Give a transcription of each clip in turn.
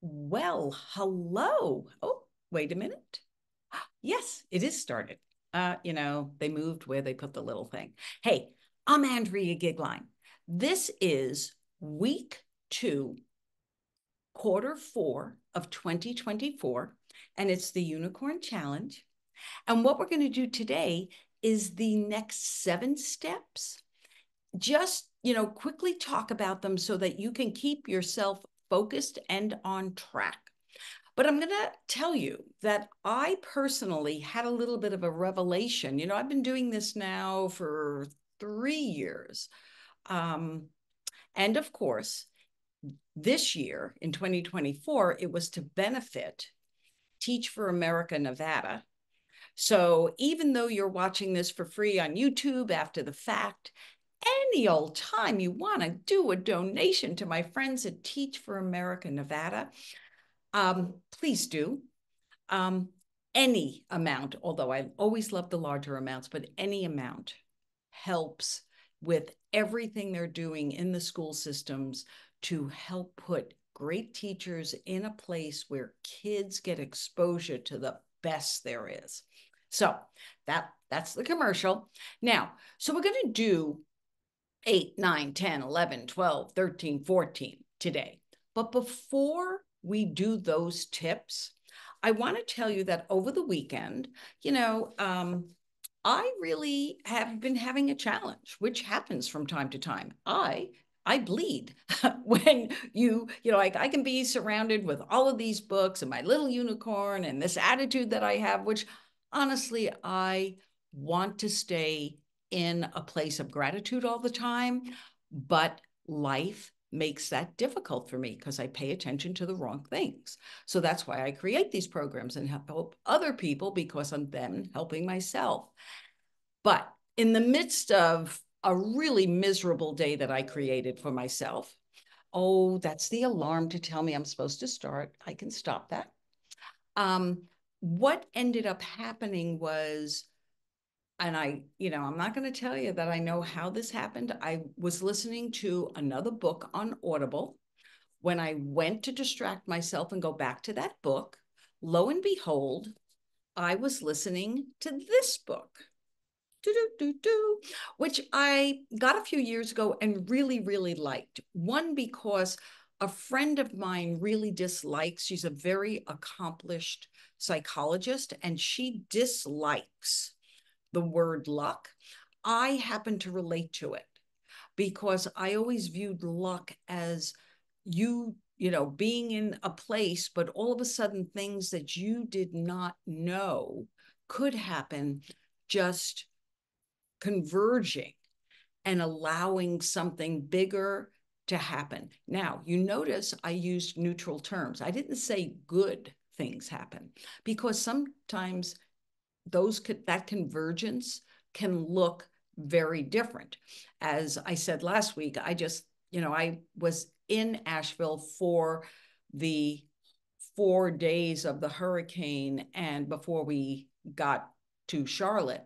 Well, hello. Oh, wait a minute. Yes, it is started. They moved where they put the little thing. Hey, I'm Andrea Goeglein. This is week 2, quarter 4 of 2024, and it's the Unicorn Challenge. And what we're going to do today is the next 7 steps. Just, quickly talk about them so that you can keep yourself focused and on track. But I'm going to tell you that I personally had a little bit of a revelation. I've been doing this now for 3 years. And of course, this year in 2024, it was to benefit Teach for America Nevada. So even though you're watching this for free on YouTube after the fact, any old time you want to do a donation to my friends at Teach for America Nevada, please do. Any amount, although I always love the larger amounts, but any amount helps with everything they're doing in the school systems to help put great teachers in a place where kids get exposure to the best there is. So that's the commercial. Now, so we're going to do 8, 9, 10, 11, 12, 13, 14 today. But before we do those tips, I want to tell you that over the weekend, I really have been having a challenge, which happens from time to time. I bleed when I can be surrounded with all of these books and my little unicorn and this attitude that I have, which honestly, I want to stay in a place of gratitude all the time, but life makes that difficult for me because I pay attention to the wrong things. So that's why I create these programs and help other people, because I'm then helping myself. But in the midst of a really miserable day that I created for myself, oh, that's the alarm to tell me I'm supposed to start. I can stop that. What ended up happening was, and I'm not going to tell you that I know how this happened. I was listening to another book on Audible. When I went to distract myself and go back to that book, lo and behold, I was listening to this book, which I got a few years ago and really, really liked. One, because a friend of mine really dislikes, she's a very accomplished psychologist, and she dislikes the word luck. I happen to relate to it because I always viewed luck as being in a place, but all of a sudden things that you did not know could happen, just converging and allowing something bigger to happen. Now, you notice I used neutral terms. I didn't say good things happen, because sometimes that convergence can look very different. As I said last week, I was in Asheville for the 4 days of the hurricane, and before we got to Charlotte,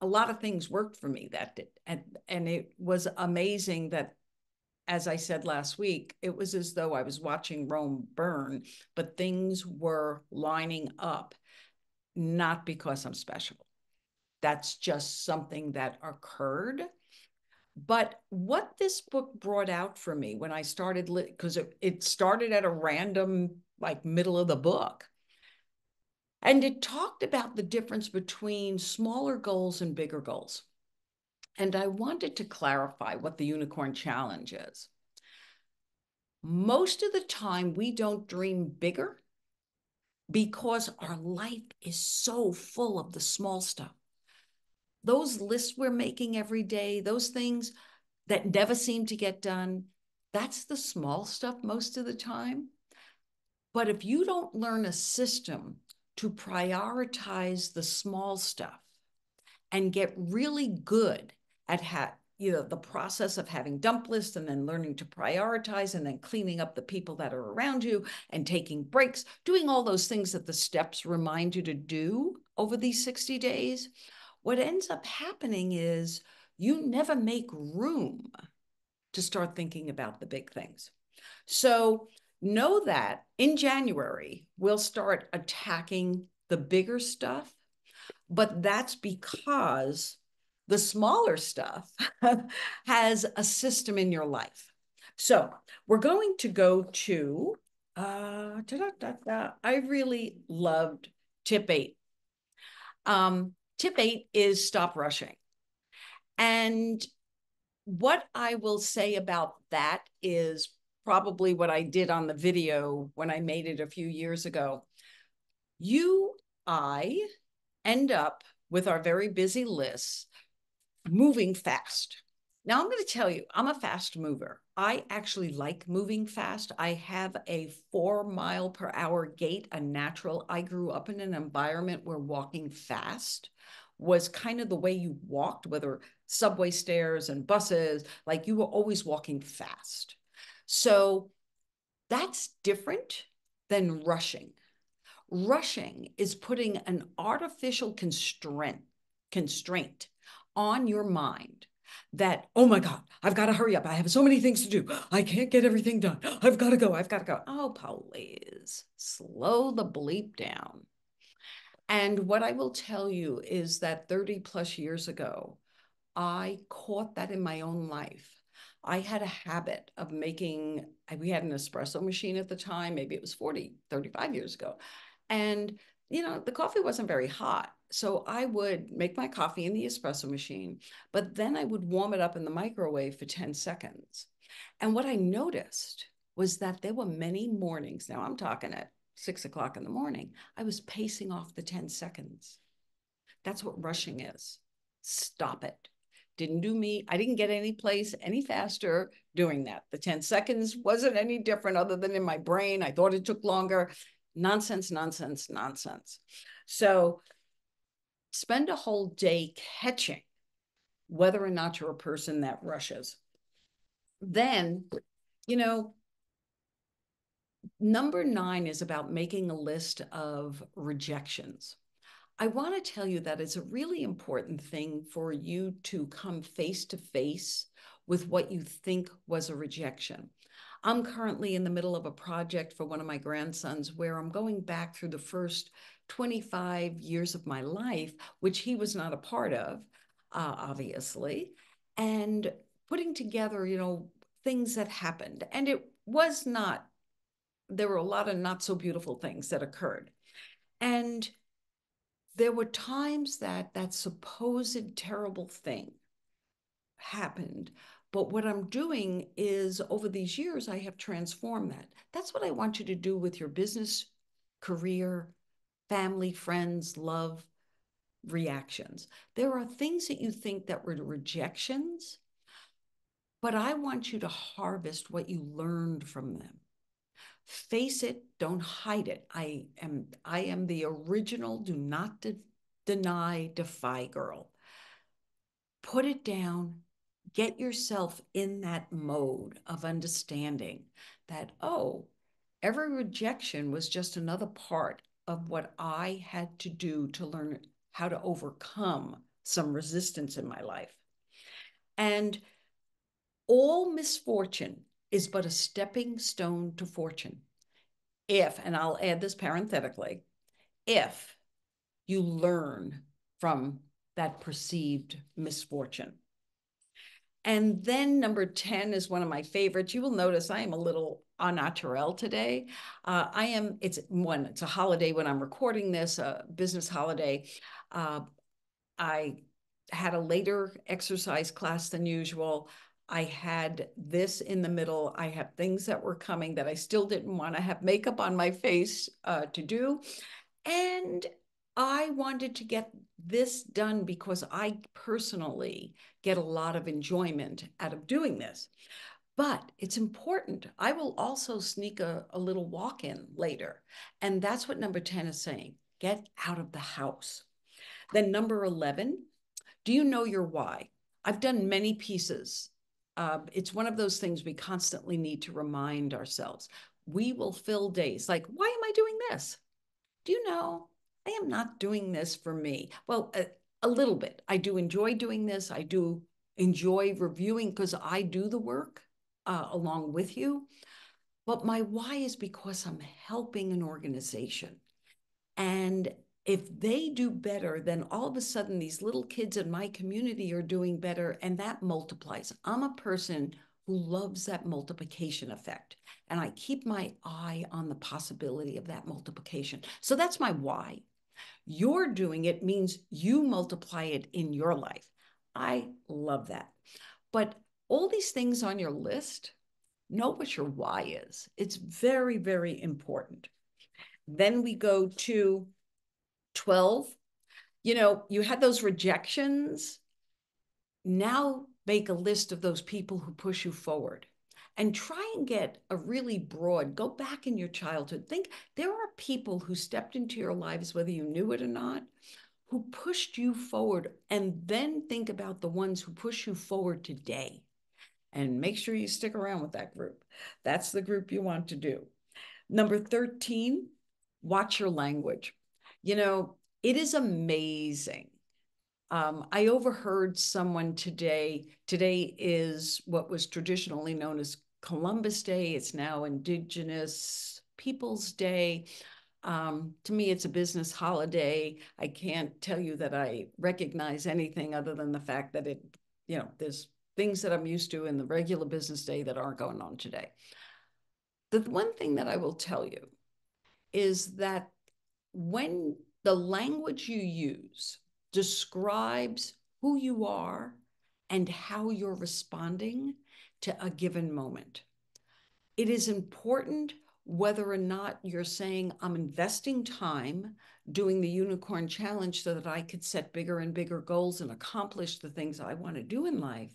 a lot of things worked for me that did. And it was amazing that, as I said last week, it was as though I was watching Rome burn, but things were lining up, not because I'm special. That's just something that occurred. But what this book brought out for me when I started, because it started at a random, like, middle of the book. And it talked about the difference between smaller goals and bigger goals. And I wanted to clarify what the Unicorn Challenge is. Most of the time, we don't dream bigger because our life is so full of the small stuff. Those lists we're making every day, those things that never seem to get done, that's the small stuff most of the time. But if you don't learn a system to prioritize the small stuff and get really good at the process of having dump lists, and then learning to prioritize, and then cleaning up the people that are around you and taking breaks, doing all those things that the steps remind you to do over these 60 days, what ends up happening is you never make room to start thinking about the big things. So know that in January, we'll start attacking the bigger stuff, but that's because the smaller stuff has a system in your life. So we're going to go to, I really loved tip 8. Tip 8 is stop rushing. And what I will say about that is probably what I did on the video when I made it a few years ago. I end up with our very busy lists moving fast. Now, I'm going to tell you, I'm a fast mover. I actually like moving fast. I have a 4-mile-per-hour gait, a natural. I grew up in an environment where walking fast was kind of the way you walked, whether subway stairs and buses, like you were always walking fast. So that's different than rushing. Rushing is putting an artificial constraint on your mind that, oh my God, I've got to hurry up. I have so many things to do. I can't get everything done. I've got to go. I've got to go. Oh, please slow the bleep down. And what I will tell you is that 30 plus years ago, I caught that in my own life. I had a habit of making, we had an espresso machine at the time, maybe it was 40, 35 years ago. And, the coffee wasn't very hot. So I would make my coffee in the espresso machine, but then I would warm it up in the microwave for 10 seconds. And what I noticed was that there were many mornings, now I'm talking at 6 o'clock in the morning, I was pacing off the 10 seconds. That's what rushing is. Stop it. Didn't do me. I didn't get any place any faster doing that. The 10 seconds wasn't any different other than in my brain. I thought it took longer. Nonsense, nonsense, nonsense. So spend a whole day catching whether or not you're a person that rushes. Then, number 9 is about making a list of rejections. I want to tell you that it's a really important thing for you to come face to face with what you think was a rejection. I'm currently in the middle of a project for one of my grandsons where I'm going back through the first 25 years of my life, which he was not a part of, obviously, and putting together, things that happened. And it was not, there were a lot of not so beautiful things that occurred. And there were times that that supposed terrible thing happened. But what I'm doing is over these years, I have transformed that. That's what I want you to do with your business, career, family, friends, love, reactions. There are things that you think that were rejections, but I want you to harvest what you learned from them. Face it, don't hide it. I am the original do not deny, defy girl. Put it down, get yourself in that mode of understanding that, oh, every rejection was just another part of what I had to do to learn how to overcome some resistance in my life. And all misfortune is but a stepping stone to fortune. If, and I'll add this parenthetically, if you learn from that perceived misfortune. And then number 10 is one of my favorites. You will notice I am a little au naturel today. It's a holiday when I'm recording this, a business holiday. I had a later exercise class than usual. I had this in the middle. I have things that were coming that I still didn't want to have makeup on my face to do. And I wanted to get this done because I personally get a lot of enjoyment out of doing this. But it's important. I will also sneak a little walk in later. And that's what number 10 is saying. Get out of the house. Then number 11, do you know your why? I've done many pieces. It's one of those things we constantly need to remind ourselves. We will fill days like, why am I doing this? Do you know, I am not doing this for me. Well, a little bit. I do enjoy doing this. I do enjoy reviewing because I do the work along with you. But my why is because I'm helping an organization. And if they do better, then all of a sudden these little kids in my community are doing better, and that multiplies. I'm a person who loves that multiplication effect, and I keep my eye on the possibility of that multiplication. So that's my why. You're doing it means you multiply it in your life. I love that. But all these things on your list, know what your why is. It's very, very important. Then we go to 12. You had those rejections. Now make a list of those people who push you forward and try and get a really broad, go back in your childhood. Think there are people who stepped into your lives, whether you knew it or not, who pushed you forward, and then think about the ones who push you forward today and make sure you stick around with that group. That's the group you want to do. Number 13, watch your language. It is amazing. I overheard someone today. Today is what was traditionally known as Columbus Day. It's now Indigenous Peoples Day. To me, it's a business holiday. I can't tell you that I recognize anything other than the fact that there's things that I'm used to in the regular business day that aren't going on today. The one thing that I will tell you is that when the language you use describes who you are and how you're responding to a given moment, it is important whether or not you're saying, I'm investing time doing the unicorn challenge so that I could set bigger and bigger goals and accomplish the things I want to do in life.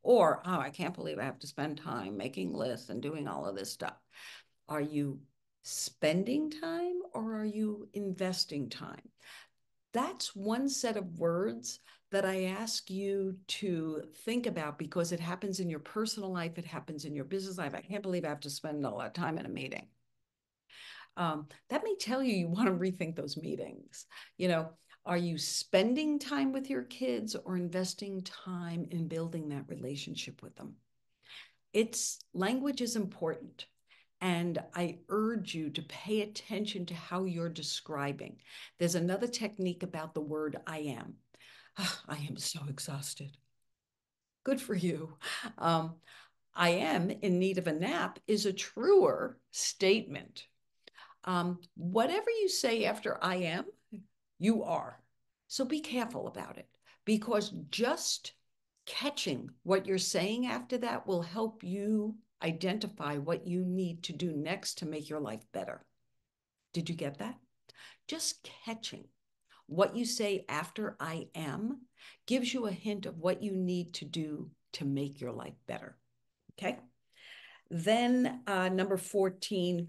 Or, oh, I can't believe I have to spend time making lists and doing all of this stuff. Are you spending time or are you investing time? That's one set of words that I ask you to think about because it happens in your personal life, it happens in your business life. I can't believe I have to spend all that time in a meeting. That may tell you want to rethink those meetings. Are you spending time with your kids or investing time in building that relationship with them? Language is important. And I urge you to pay attention to how you're describing. There's another technique about the word I am. I am so exhausted. Good for you. I am in need of a nap is a truer statement. Whatever you say after I am, you are. So be careful about it because just catching what you're saying after that will help you identify what you need to do next to make your life better. Did you get that? Just catching what you say after I am gives you a hint of what you need to do to make your life better. Okay. Then number 14,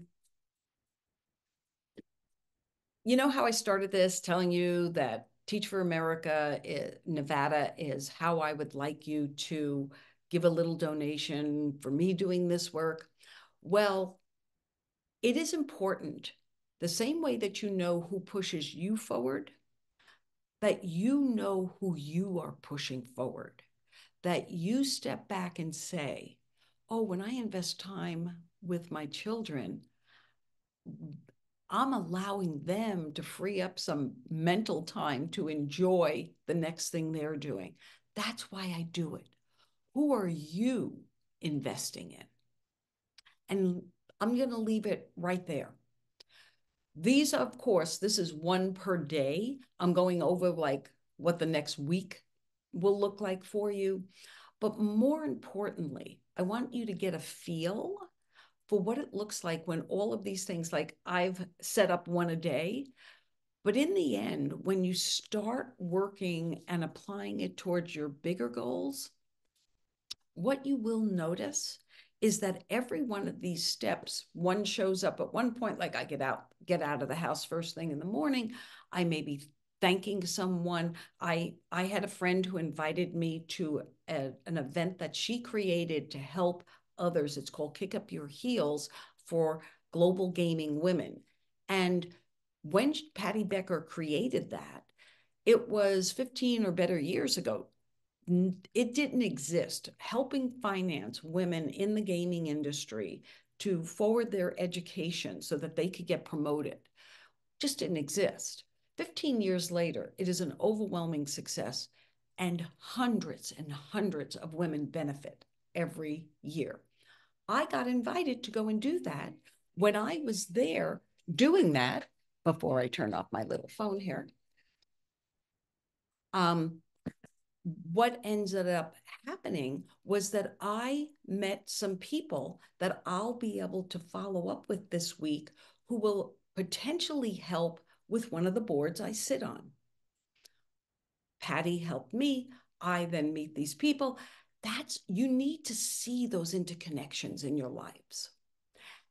you know how I started this telling you that Teach for America, Nevada is how I would like you to give a little donation for me doing this work. Well, it is important, the same way that you know who pushes you forward, that you know who you are pushing forward, that you step back and say, oh, when I invest time with my children, I'm allowing them to free up some mental time to enjoy the next thing they're doing. That's why I do it. Who are you investing in? And I'm going to leave it right there. These, of course, this is one per day. I'm going over like what the next week will look like for you. But more importantly, I want you to get a feel for what it looks like when all of these things, like I've set up one a day, but in the end, when you start working and applying it towards your bigger goals, what you will notice is that every one of these steps, one shows up at one point, like I get out of the house first thing in the morning. I may be thanking someone. I had a friend who invited me to an event that she created to help others. It's called Kick Up Your Heels for global gaming women. And when Patty Becker created that, it was 15 or better years ago. It didn't exist. Helping finance women in the gaming industry to forward their education so that they could get promoted. Just didn't exist. 15 years later, it is an overwhelming success, and hundreds of women benefit every year. I got invited to go and do that. When I was there doing that, before I turn off my little phone here, what ended up happening was that I met some people that I'll be able to follow up with this week who will potentially help with one of the boards I sit on. Patty helped me. I then meet these people. You need to see those interconnections in your lives.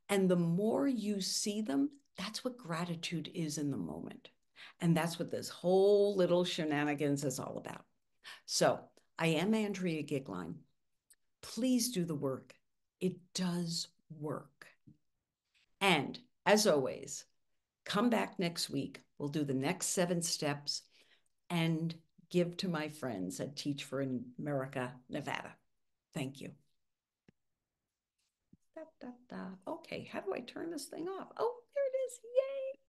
And the more you see them, that's what gratitude is in the moment. And that's what this whole little shenanigans is all about. So I am Andrea Goeglein. Please do the work. It does work. And as always, come back next week. We'll do the next 7 steps and give to my friends at Teach for America, Nevada. Thank you. Okay, how do I turn this thing off? Oh, there it is. Yay!